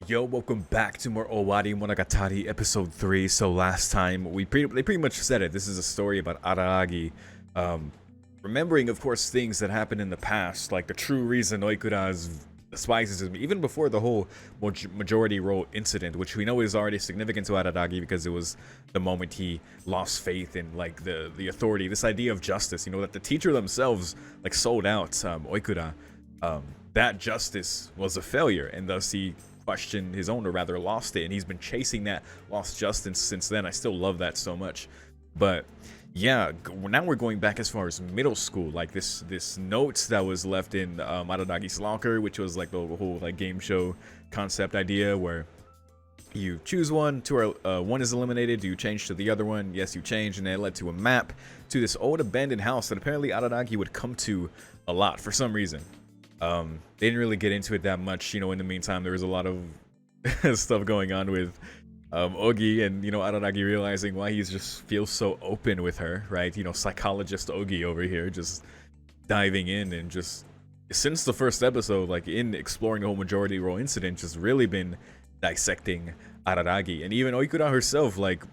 Yo, welcome back to more Owarimonogatari episode 3. So last time they pretty much said it. This is a story about Araragi, remembering of course things that happened in the past, like the true reason Oikura's despises him, even before the whole majority role incident, which we know is already significant to Araragi because it was the moment he lost faith in like the authority, this idea of justice, that the teacher themselves like sold out Oikura. That justice was a failure, and thus he questioned his own, or rather lost it, and he's been chasing that lost justice since then. I still love that so much. But yeah, now we're going back as far as middle school, like this note that was left in Araragi's locker, which was like the whole like game show concept idea where you choose one, one is eliminated, do you change to the other one? Yes, you change, and it led to a map to this old abandoned house that apparently Araragi would come to a lot for some reason. They didn't really get into it that much, in the meantime there was a lot of stuff going on with Ogi, and Araragi realizing why he's just feels so open with her, right? Psychologist Ogi over here just diving in, and just since the first episode, like in exploring the whole majority role incident, just really been dissecting Araragi. And even Oikura herself, like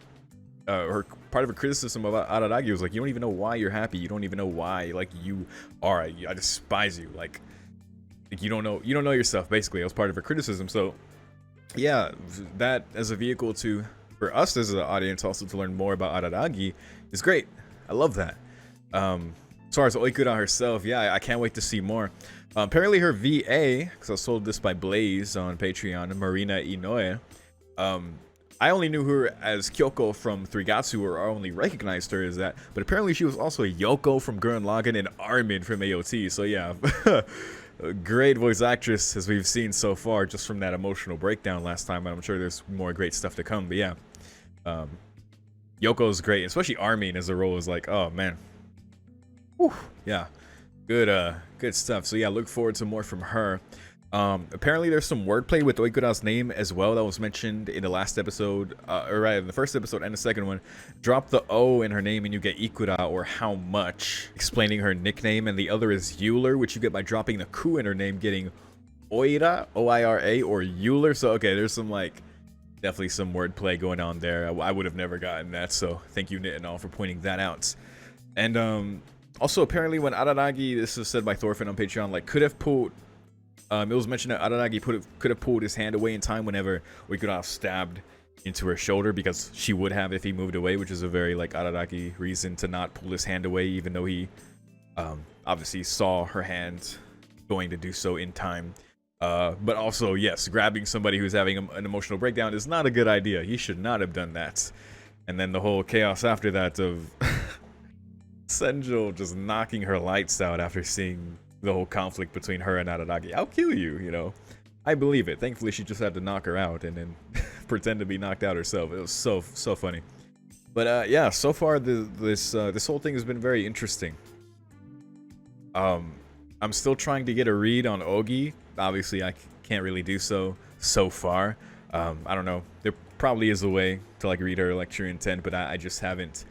her part of her criticism about Araragi was like, you don't even know why you're happy, you don't even know why like you are, I despise you, like you don't know yourself, basically. That was part of her criticism. So yeah, that as a vehicle for us as an audience also to learn more about Araragi is great. I love that. As far as Oikura herself, yeah, I can't wait to see more. Apparently her VA, because I was told this by Blaze on Patreon, Marina Inoue, I only knew her as Kyoko from Threegatsu, or I only recognized her as that, but apparently she was also Yoko from Gurren Lagann and Armin from AOT, so yeah. A great voice actress as we've seen so far, just from that emotional breakdown last time, and I'm sure there's more great stuff to come. But yeah, Yoko's great, especially Armin as a role is like, oh man. Whew, yeah, good stuff. So yeah, look forward to more from her. Apparently there's some wordplay with Oikura's name as well that was mentioned in the last episode, or right in the first episode and the second one. Drop the O in her name and you get Ikura, or how much, explaining her nickname. And the other is Euler, which you get by dropping the ku in her name, getting Oira, O-I-R-A, or Euler. So okay, there's some definitely some wordplay going on there. I would have never gotten that, so thank you Nit and all for pointing that out. And also apparently when Araragi, this was said by Thorfinn on Patreon, could have pulled, it was mentioned that Araragi could have pulled his hand away in time whenever we could have stabbed into her shoulder, because she would have if he moved away, which is a very Araragi reason to not pull his hand away, even though he obviously saw her hand going to do so in time. But also, yes, grabbing somebody who's having an emotional breakdown is not a good idea. He should not have done that. And then the whole chaos after that of Senjo just knocking her lights out after seeing the whole conflict between her and Araragi. I'll kill you, I believe it. Thankfully, she just had to knock her out and then pretend to be knocked out herself. It was so funny. But yeah, so far this whole thing has been very interesting. I'm still trying to get a read on Ogi. Obviously, I can't really do so far. I don't know. There probably is a way to read her true intent, but I just haven't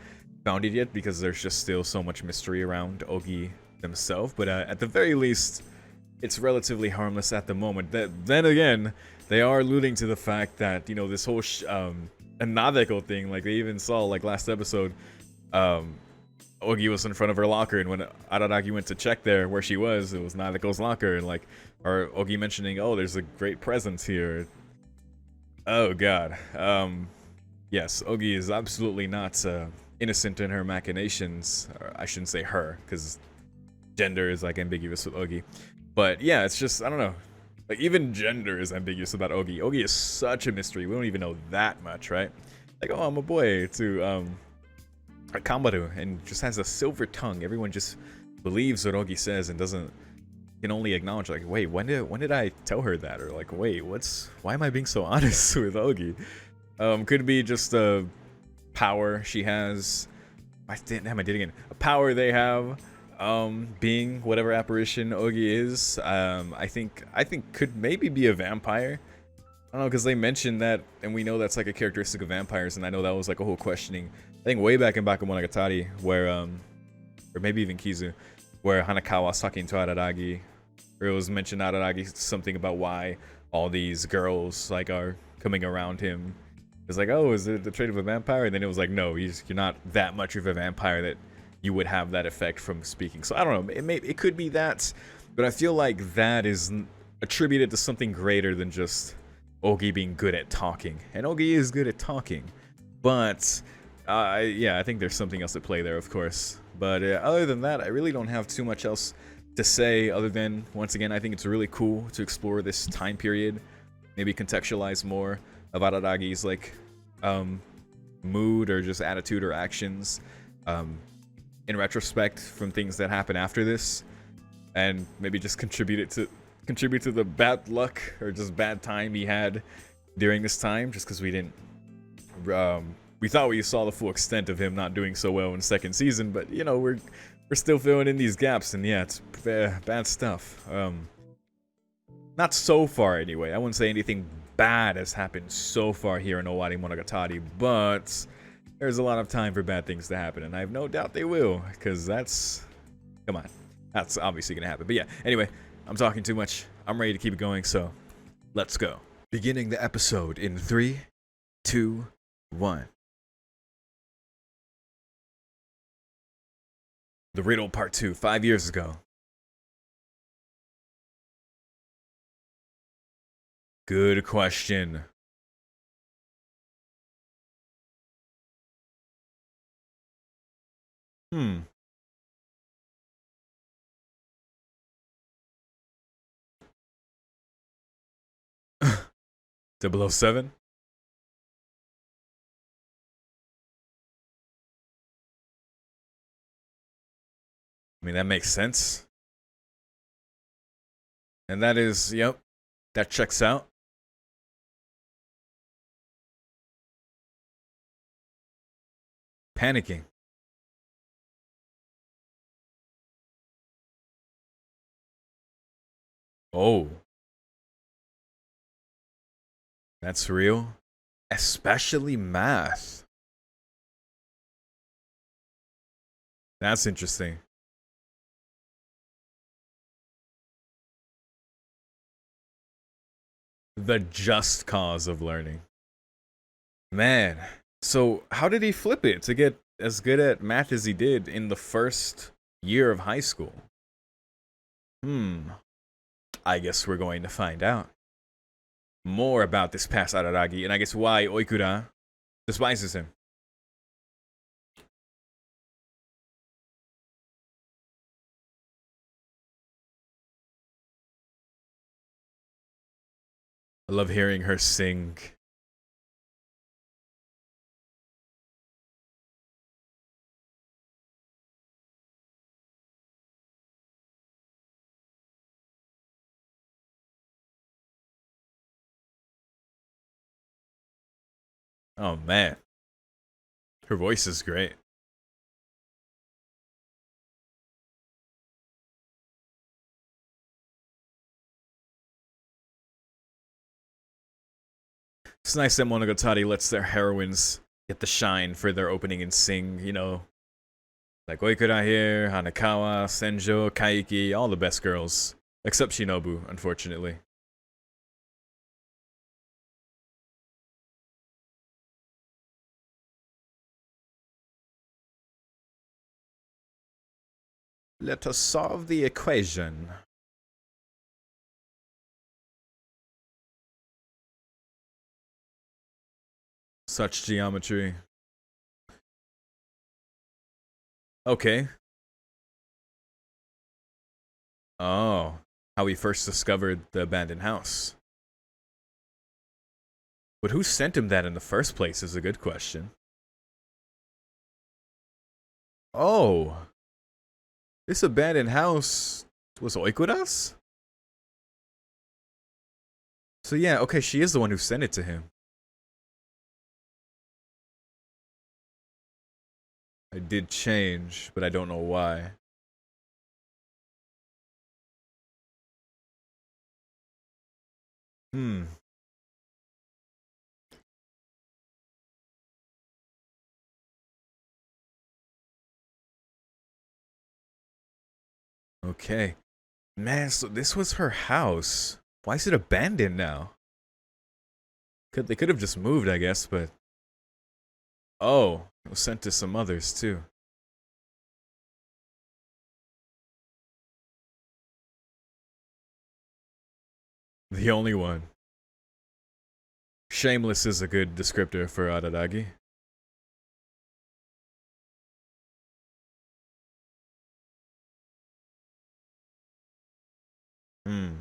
found it yet because there's just still so much mystery around Ogi themselves. But at the very least, it's relatively harmless at the moment. Then again, they are alluding to the fact that this whole Nadeko thing, they even saw last episode, Ogi was in front of her locker, and when Araragi went to check there where she was, it was Nadeko's locker, and or Ogi mentioning, oh, there's a great presence here. Oh god. Yes, Ogi is absolutely not innocent in her machinations. Or I shouldn't say her, because gender is ambiguous with Ogi. But yeah, it's just, I don't know. Even gender is ambiguous about Ogi. Ogi is such a mystery. We don't even know that much, right? Oh, I'm a boy, to Kambaru, and just has a silver tongue. Everyone just believes what Ogi says and can only acknowledge wait, when did I tell her that? Or wait, why am I being so honest with Ogi? Could be just a power she has. I did it again. A power they have. Being whatever apparition Ogi is, I think could maybe be a vampire. I don't know, because they mentioned that, and we know that's a characteristic of vampires, and I know that was a whole questioning. I think way back in Bakemonogatari, where or maybe even Kizu, where Hanakawa was talking to Araragi, or it was mentioned Araragi something about why all these girls like are coming around him. It's like, oh, is it the trait of a vampire? And then it was like, no, you're not that much of a vampire that you would have that effect from speaking. So I don't know, it could be that, but I feel like that is attributed to something greater than just Ogi being good at talking. And Ogi is good at talking, but yeah, I think there's something else at play there, of course. But other than that, I really don't have too much else to say other than, once again, I think it's really cool to explore this time period, maybe contextualize more of Araragi's like mood or just attitude or actions in retrospect from things that happen after this, and maybe just contribute to the bad luck or just bad time he had during this time, just because we didn't we thought we saw the full extent of him not doing so well in second season, but you know, we're still filling in these gaps, and yeah, it's bad stuff. Not so far anyway. I wouldn't say anything bad has happened so far here in Owarimonogatari, but there's a lot of time for bad things to happen, and I have no doubt they will, because come on, that's obviously gonna happen. But yeah, anyway, I'm talking too much. I'm ready to keep it going, so let's go. Beginning the episode in 3, 2, 1. The Riddle Part 2, 5 years ago. Good question. Hmm. .007? I mean, that makes sense. And that is, yep, that checks out. Panicking. Oh. That's real. Especially math. That's interesting. The just cause of learning. Man. So, how did he flip it to get as good at math as he did in the first year of high school? I guess we're going to find out more about this past Araragi, and I guess why Oikura despises him. I love hearing her sing. Oh man, her voice is great. It's nice that Monogatari lets their heroines get the shine for their opening and sing, you know. Like Oikura here, Hanakawa, Senjo, Kaiki, all the best girls. Except Shinobu, unfortunately. Let us solve the equation. Such geometry. Okay. Oh, how we first discovered the abandoned house. But who sent him that in the first place is a good question. Oh, this abandoned house was Oikura's? So yeah, okay, she is the one who sent it to him. I did change, but I don't know why. Hmm. Okay. Man, so this was her house. Why is it abandoned now? They could have just moved, I guess, but... Oh, it was sent to some others, too. The only one. Shameless is a good descriptor for Araragi. Hmm.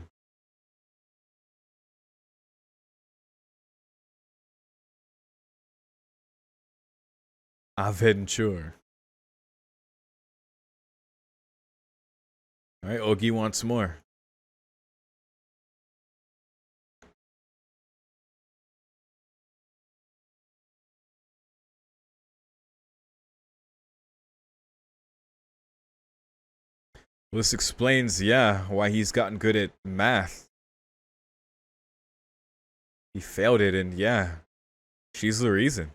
Aventure. Alright, Ogi wants more. Well, this explains, yeah, why he's gotten good at math. He failed it, and yeah, she's the reason.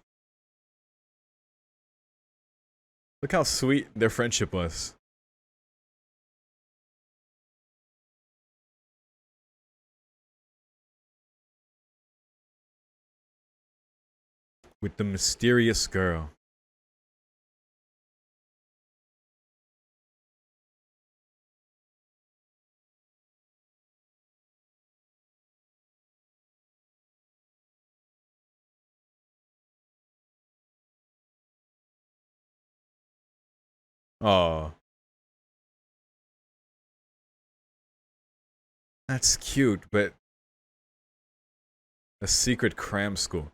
Look how sweet their friendship was. With the mysterious girl. Oh, that's cute, but a secret cram school.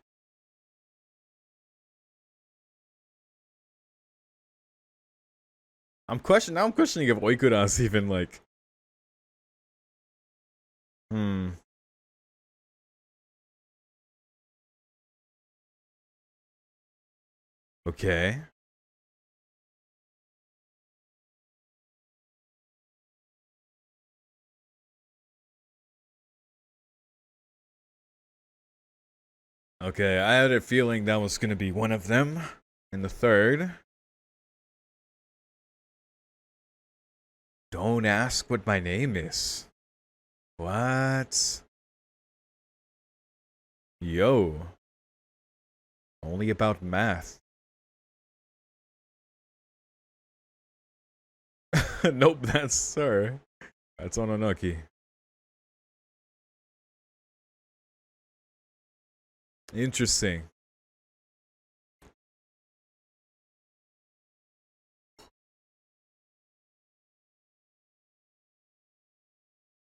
I'm questioning if Oikura's even like... Hmm. Okay. Okay, I had a feeling that was gonna be one of them. And the third. Don't ask what my name is. What? Yo. Only about math. Nope, that's her. That's Ononoki. Interesting.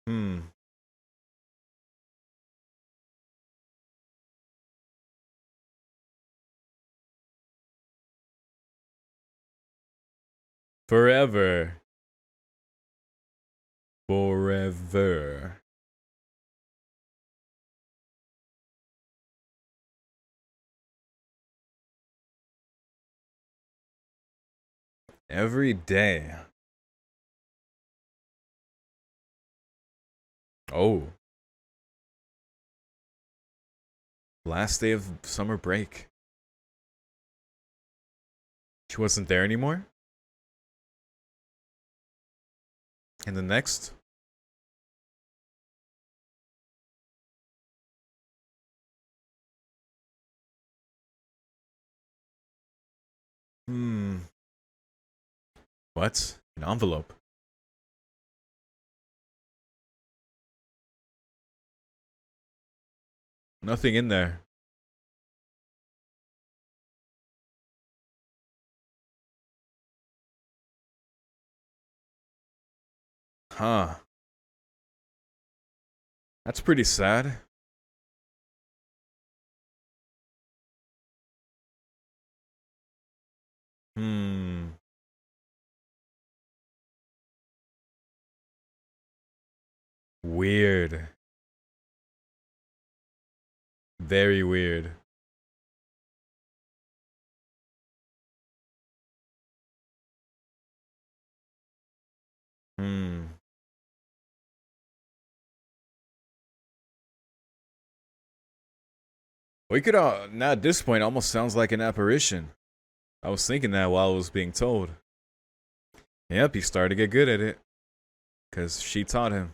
Hmm. Forever. Forever. Every day. Oh. Last day of summer break. She wasn't there anymore? And the next? Hmm. What? An envelope. Nothing in there. Huh. That's pretty sad. Hmm. Weird. Very weird. Hmm. We could now at this point almost sounds like an apparition. I was thinking that while I was being told. Yep, he started to get good at it. Cause she taught him.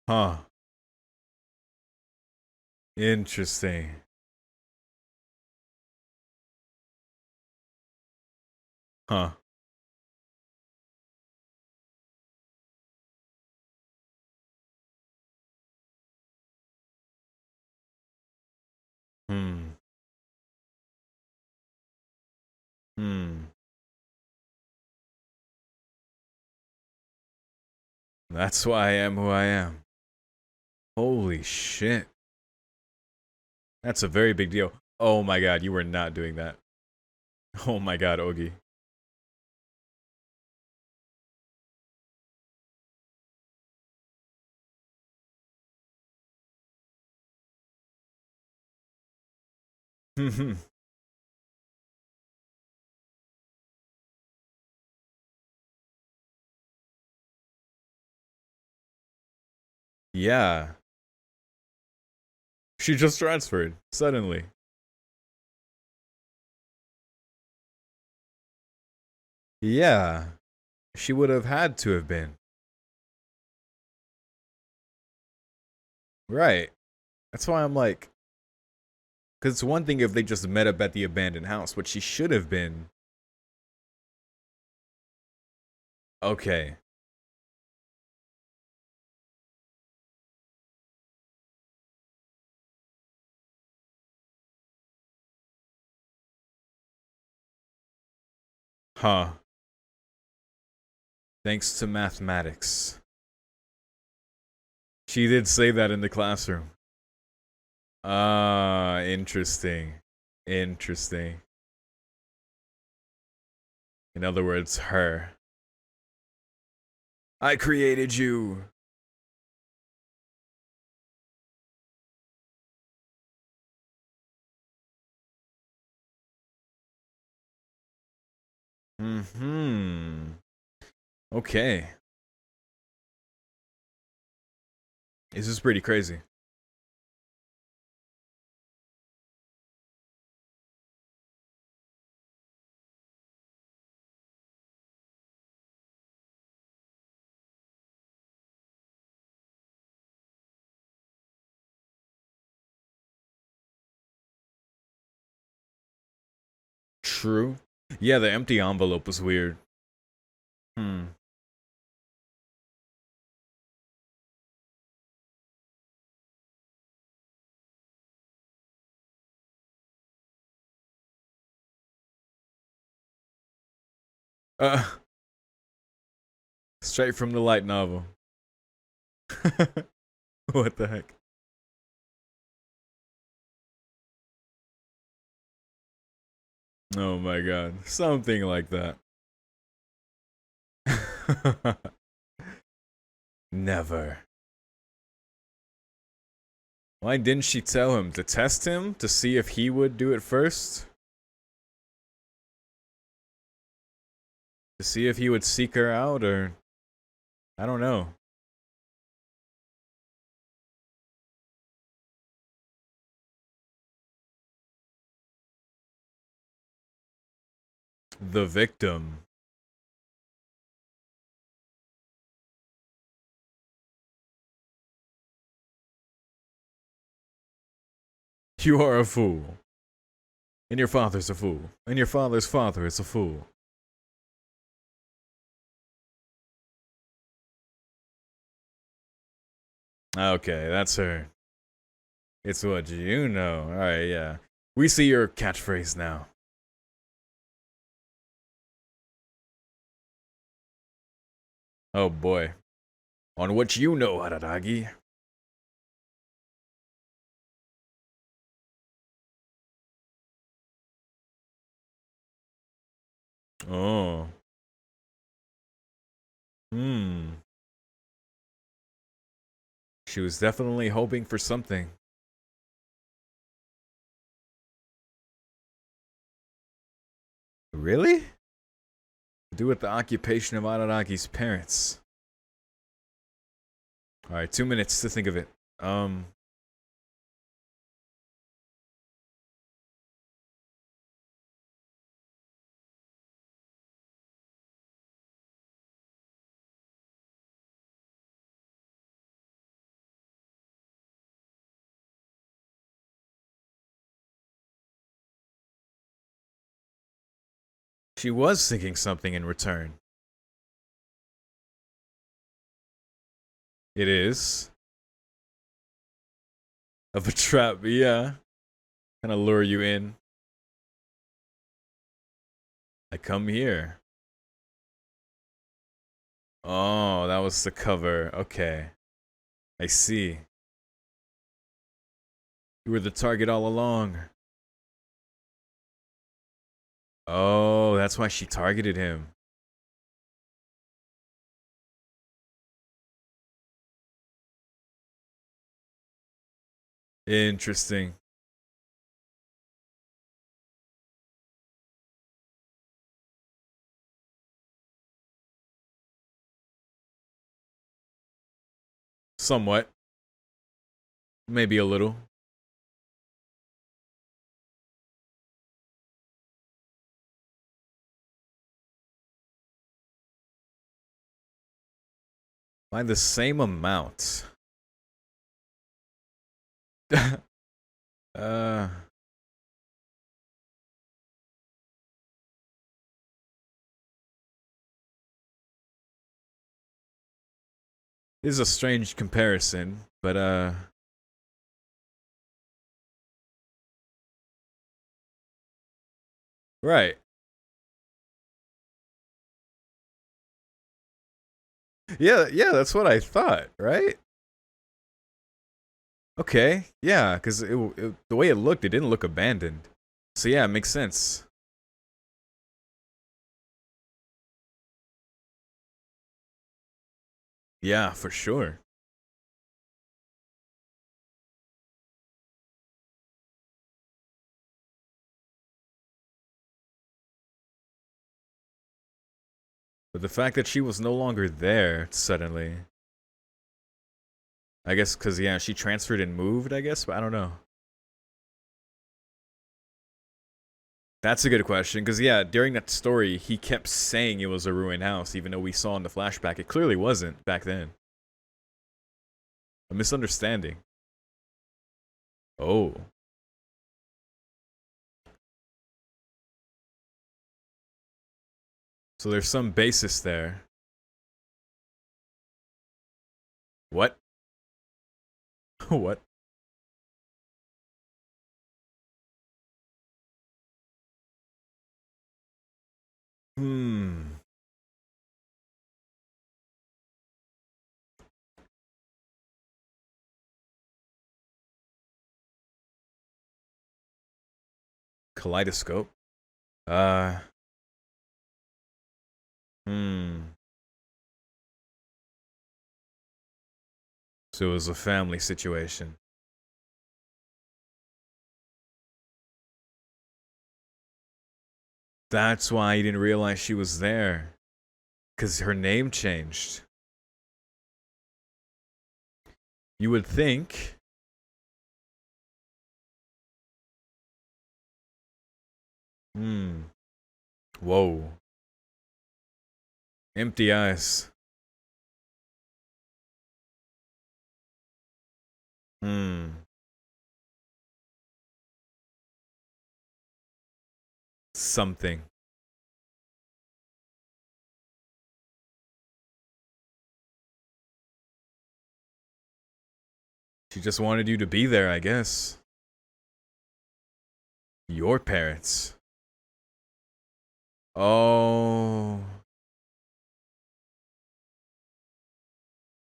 Huh. Interesting. Huh. Hmm. Hmm. That's why I am who I am. Holy shit. That's a very big deal. Oh my god, you were not doing that. Oh my god, Ogi. Yeah. She just transferred, suddenly. Yeah. She would have had to have been. Right. That's why I'm like, because it's one thing if they just met up at the abandoned house, but she should have been. Okay. Huh. Thanks to mathematics. She did say that in the classroom. Ah, interesting. Interesting. In other words, her. I created you. Hmm. Okay. This is pretty crazy. True. Yeah, the empty envelope was weird. Hmm. Uh, straight from the light novel. What the heck? Oh my god. Something like that. Never. Why didn't she tell him? To test him? To see if he would do it first? To see if he would seek her out, or I don't know. The victim. You are a fool. And your father's a fool. And your father's father is a fool. Okay, that's her. It's what you know. Alright, yeah. We see your catchphrase now. Oh boy. On what you know, Araragi. Oh. Hmm. She was definitely hoping for something. Really? To do with the occupation of Araragi's parents. Alright, 2 minutes to think of it. Um. She was thinking something in return. It is. Of a trap, yeah. Kind of lure you in. I come here. Oh, that was the cover. Okay. I see. You were the target all along. Oh, that's why she targeted him. Interesting. Somewhat. Maybe a little. By the same amount. uh... This is a strange comparison, but right. Yeah, that's what I thought, right? Okay, yeah, because the way it looked, it didn't look abandoned. So yeah, it makes sense. Yeah, for sure. But the fact that she was no longer there suddenly, I guess, because yeah, she transferred and moved. I guess, but I don't know. That's a good question, because yeah, during that story, he kept saying it was a ruined house, even though we saw in the flashback it clearly wasn't back then. A misunderstanding. Oh. So there's some basis there. What? What? Hmm. Kaleidoscope. Uh. Hmm. So it was a family situation. That's why he didn't realize she was there. Because her name changed. You would think. Hmm. Whoa. Empty eyes. Hmm. Something. She just wanted you to be there, I guess. Your parents. Oh.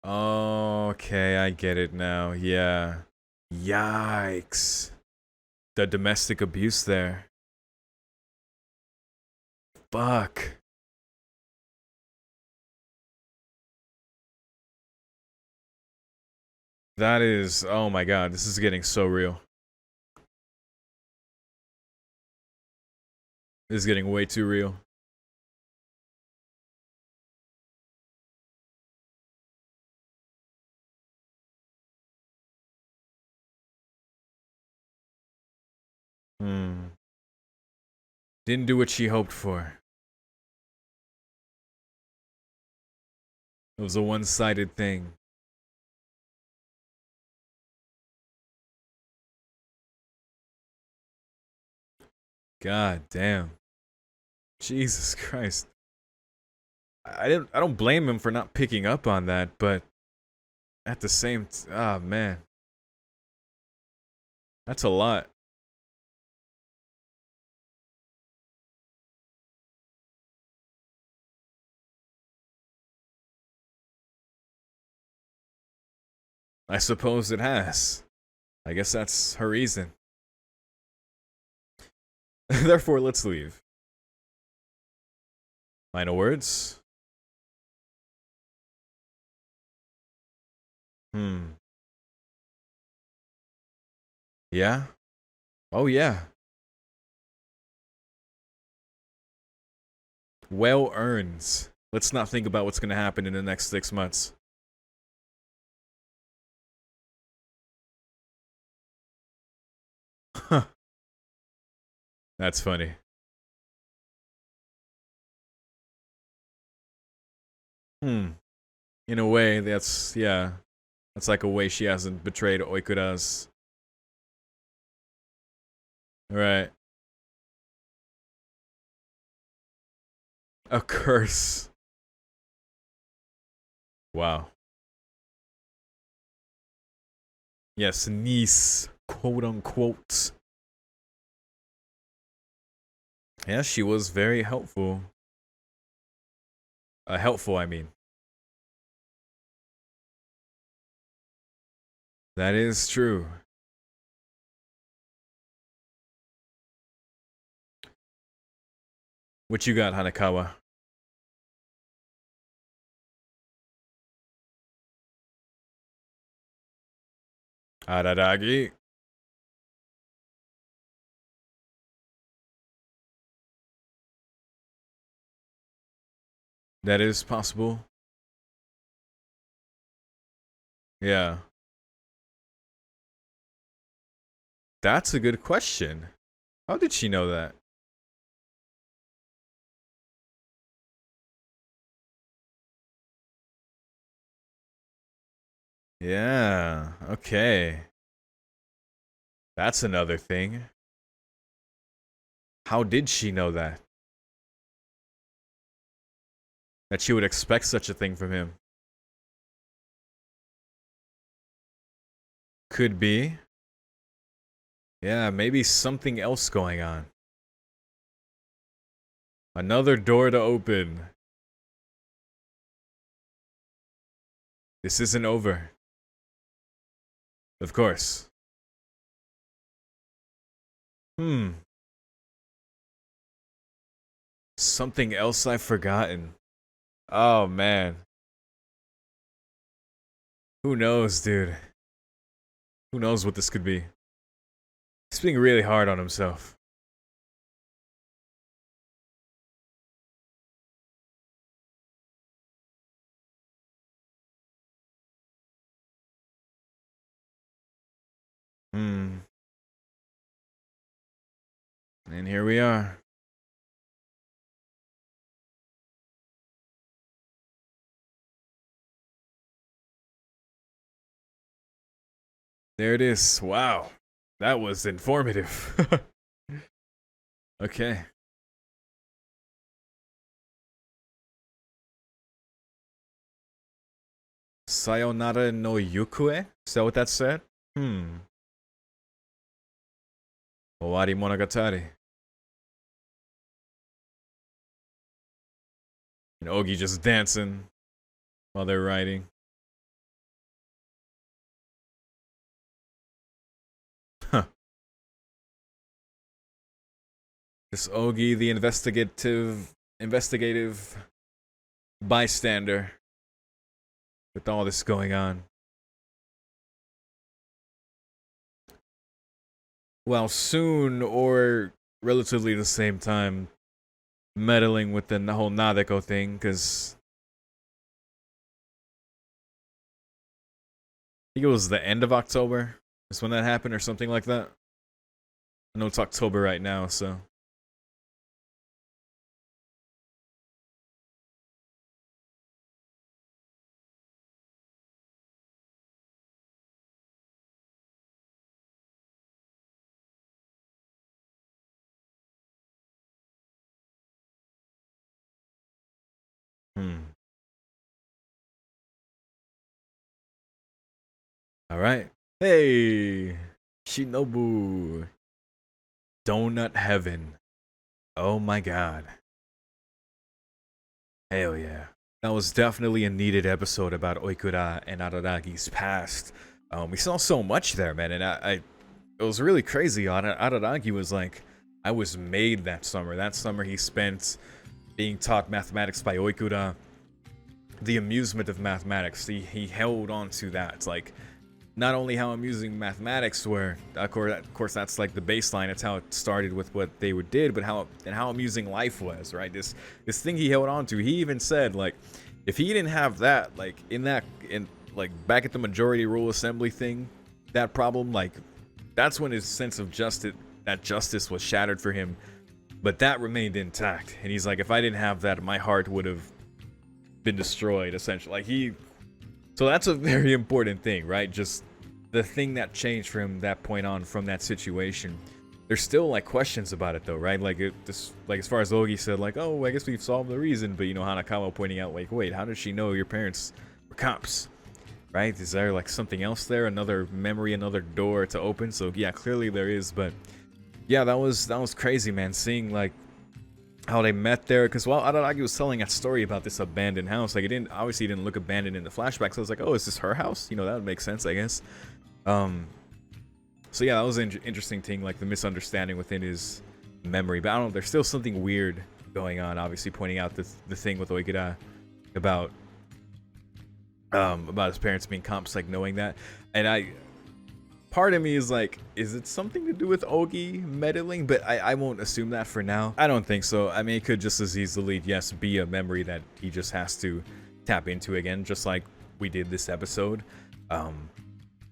Okay, I get it now. Yeah. Yikes. The domestic abuse there. Fuck. That is. Oh my god, this is getting so real. This is getting way too real. Hmm. Didn't do what she hoped for. It was a one sided thing. God damn. Jesus Christ. I don't blame him for not picking up on that, but at the same ah man. That's a lot. I suppose it has. I guess that's her reason. Therefore, let's leave. Final words? Hmm. Yeah? Oh, yeah. Well earned. Let's not think about what's gonna happen in the next 6 months. Huh. That's funny. Hmm. In a way, that's, yeah. That's like a way she hasn't betrayed Oikura's. Right. A curse. Wow. Yes, niece. Quote unquote. Yeah, she was very helpful. Helpful, I mean. That is true. What you got, Hanakawa? Araragi? That is possible. Yeah. That's a good question. How did she know that? Yeah. Okay. That's another thing. How did she know that? That she would expect such a thing from him? Could be. Yeah, maybe something else going on. Another door to open. This isn't over. Of course. Hmm. Something else I've forgotten. Oh man. Who knows, dude? Who knows what this could be? He's being really hard on himself. Hmm. And here we are. There it is. Wow. That was informative. Okay. Sayonara no Yukue? Is that what that said? Hmm. Owarimonogatari. And Ogi just dancing while they're writing. Huh. Just Ogi, the investigative bystander with all this going on. Well, soon or relatively the same time, meddling with the whole Nadeko thing, because I think it was the end of October is when that happened, or something like that. I know it's October right now, so. Hmm. All right. Hey, Shinobu. Donut Heaven. Oh my god. Hell yeah. That was definitely a needed episode about Oikura and Araragi's past. We saw so much there, man, and it was really crazy. Araragi was like, I was made that summer. That summer he spent being taught mathematics by Oikura. The amusement of mathematics. He held on to that. It's like, not only how amusing mathematics were, of course that's like the baseline. It's how it started with what they did, but how amusing life was, right? This thing he held on to. He even said, like, if he didn't have that, like in like back at the majority rule assembly thing, that problem, like that's when his sense of justice was shattered for him. But that remained intact, and he's like, if I didn't have that, my heart would have been destroyed, essentially. Like so that's a very important thing, right? Just the thing that changed from that point on, from that situation. There's still like questions about it though, right? Like like as far as Ogi said, like, oh, I guess we've solved the reason, but you know, Hanakawa pointing out, like, wait, how does she know your parents were cops, right? Is there like something else there, another memory, another door to open? So yeah, clearly there is, but yeah, that was crazy, man. Seeing like how they met there, because while Araragi was telling that story about this abandoned house, like, it didn't look abandoned in the flashback, so I was like, oh, is this her house? You know, that would make sense, I guess. So yeah, that was an interesting thing, like the misunderstanding within his memory. But I don't know, there's still something weird going on, obviously pointing out the thing with Oikura about his parents being cops, like knowing that. And part of me is like, is it something to do with Ogi meddling? But I won't assume that for now. I don't think so. I mean, it could just as easily, yes, be a memory that he just has to tap into again, just like we did this episode.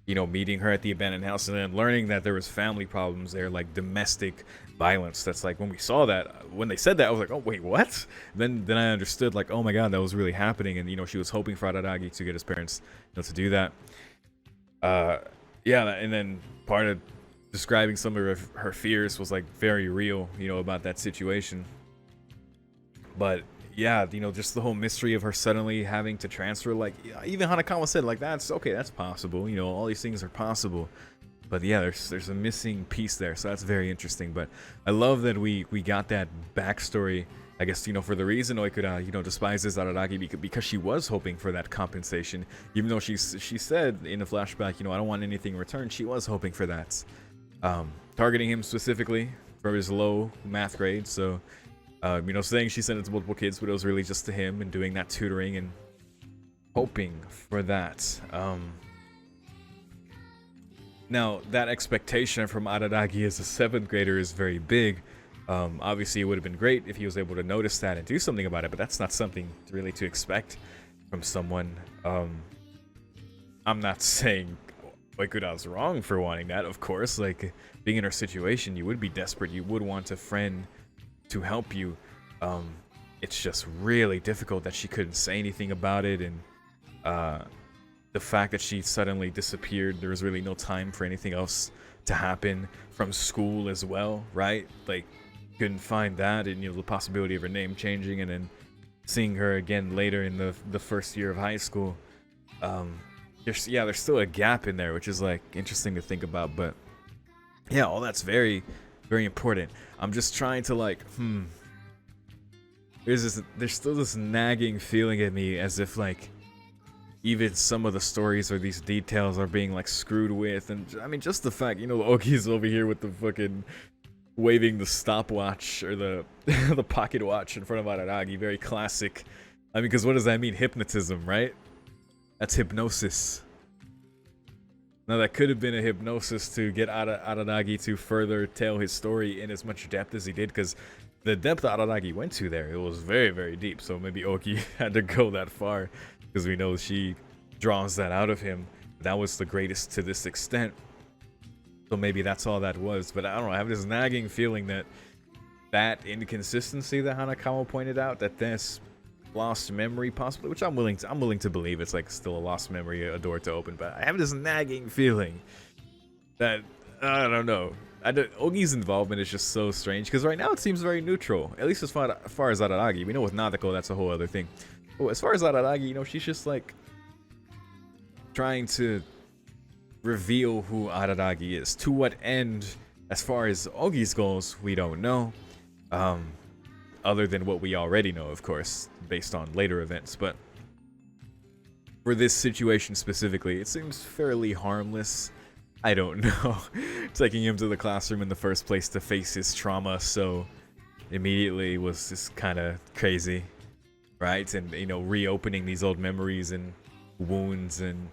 You know, meeting her at the abandoned house and then learning that there was family problems there, like domestic violence. That's like, when we saw that, when they said that, I was like, oh wait, what? Then I understood, like, oh my god, that was really happening. And you know, she was hoping for Araragi to get his parents, you know, to do that. Yeah, and then part of describing some of her fears was like very real, you know, about that situation. But yeah, you know, just the whole mystery of her suddenly having to transfer, like, even Hanakawa said, like, that's okay, that's possible, you know, all these things are possible. But yeah, there's a missing piece there, so that's very interesting. But I love that we got that backstory, I guess, you know, for the reason Oikura, you know, despises Araragi, because she was hoping for that compensation. Even though she said in the flashback, you know, I don't want anything in return, she was hoping for that. Targeting him specifically for his low math grade, so, you know, saying she sent it to multiple kids, but it was really just to him, and doing that tutoring and hoping for that. Now, that expectation from Araragi as a 7th grader is very big. Obviously, it would have been great if he was able to notice that and do something about it, but that's not something really to expect from someone. I'm not saying Oikura's wrong for wanting that, of course. Like, being in her situation, you would be desperate. You would want a friend to help you. It's just really difficult that she couldn't say anything about it, and the fact that she suddenly disappeared, there was really no time for anything else to happen from school as well, right? Like, couldn't find that, and you know, the possibility of her name changing, and then seeing her again later in the first year of high school. There's still a gap in there, which is like interesting to think about. But yeah, all that's very, very important. I'm just trying to like, there's still this nagging feeling in me, as if like even some of the stories or these details are being like screwed with. And I mean, just the fact, you know, Ogi's over here with the fucking waving the stopwatch or the the pocket watch in front of Araragi, very classic. I mean, because what does that mean? Hypnotism, right? That's hypnosis. Now, that could have been a hypnosis to get Araragi to further tell his story in as much depth as he did, because the depth that Araragi went to there, it was very, very deep. So maybe Ogi had to go that far, because we know she draws that out of him. That was the greatest to this extent. So maybe that's all that was. But I don't know, I have this nagging feeling that that inconsistency that Hanakawa pointed out, that this lost memory possibly, which I'm willing to believe it's like still a lost memory, a door to open, but I have this nagging feeling that I don't know. Ogi's involvement is just so strange, because right now it seems very neutral, at least as far as Araragi. We know with Nadeko that's a whole other thing. Well, as far as Araragi, you know, she's just like trying to reveal who Araragi is. To what end, as far as Ogi's goals, we don't know. Other than what we already know, of course, based on later events. But for this situation specifically, it seems fairly harmless. I don't know. Taking him to the classroom in the first place to face his trauma so immediately was just kind of crazy, right? And, you know, reopening these old memories and wounds, and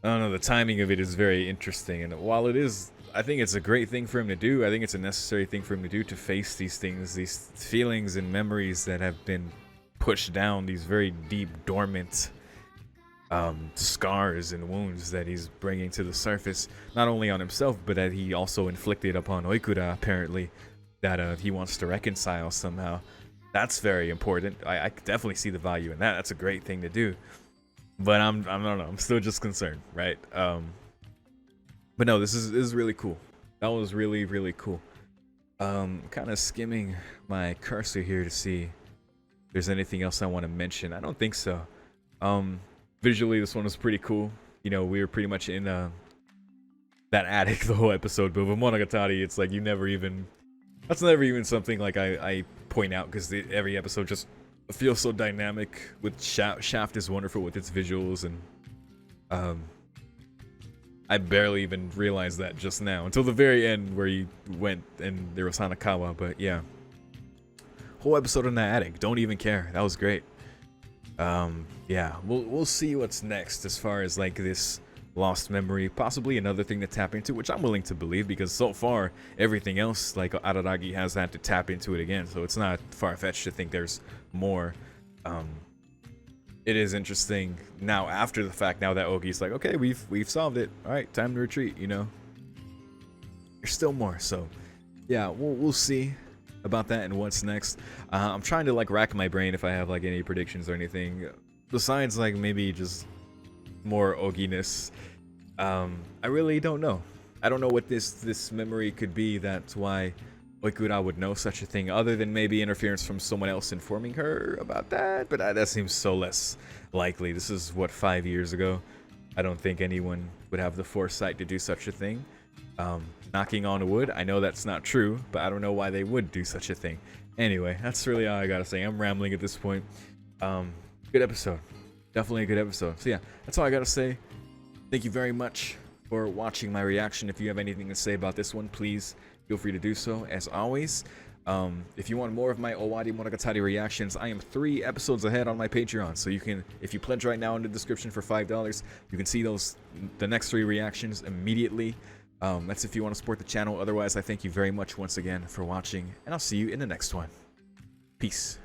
I don't know, the timing of it is very interesting. And while it is, I think it's a great thing for him to do, I think it's a necessary thing for him to do, to face these things, these feelings and memories that have been pushed down, these very deep, dormant scars and wounds that he's bringing to the surface, not only on himself, but that he also inflicted upon Oikura, apparently, that he wants to reconcile somehow. That's very important. I definitely see the value in that. That's a great thing to do. But I don't know, I'm still just concerned, right? But no, this is really cool. That was really, really cool. Kind of skimming my cursor here to see if there's anything else I want to mention. I don't think so. Visually, this one was pretty cool. You know, we were pretty much in that attic the whole episode, but with Monogatari, it's like that's never even something like I point out, because every episode just feels so dynamic. With Shaft is wonderful with its visuals, and I barely even realized that just now, until the very end where he went and there was Hanakawa. But yeah, whole episode in that attic, don't even care. That was great. Yeah, we'll see what's next as far as like this lost memory, possibly another thing to tap into, which I'm willing to believe, because so far everything else, like Araragi has had to tap into it again, so it's not far-fetched to think there's more. It is interesting now after the fact, now that Ogi's like, okay, we've solved it, all right, time to retreat, you know. There's still more, so yeah, we'll see about that and what's next. I'm trying to like rack my brain if I have like any predictions or anything besides like maybe just more Oginess. I really don't know. I don't know what this memory could be. That's why Oikura would know such a thing, other than maybe interference from someone else informing her about that, but that seems so less likely. This is what, 5 years ago. I don't think anyone would have the foresight to do such a thing. Knocking on wood, I know that's not true, but I don't know why they would do such a thing. Anyway, that's really all I gotta say. I'm rambling at this point. Good episode. Definitely a good episode. So yeah, that's all I gotta say. Thank you very much for watching my reaction. If you have anything to say about this one, please feel free to do so. As always, if you want more of my Owarimonogatari reactions, I am 3 episodes ahead on my Patreon. So you can, if you pledge right now in the description for $5, you can see the next 3 reactions immediately. That's if you want to support the channel. Otherwise, I thank you very much once again for watching, and I'll see you in the next one. Peace.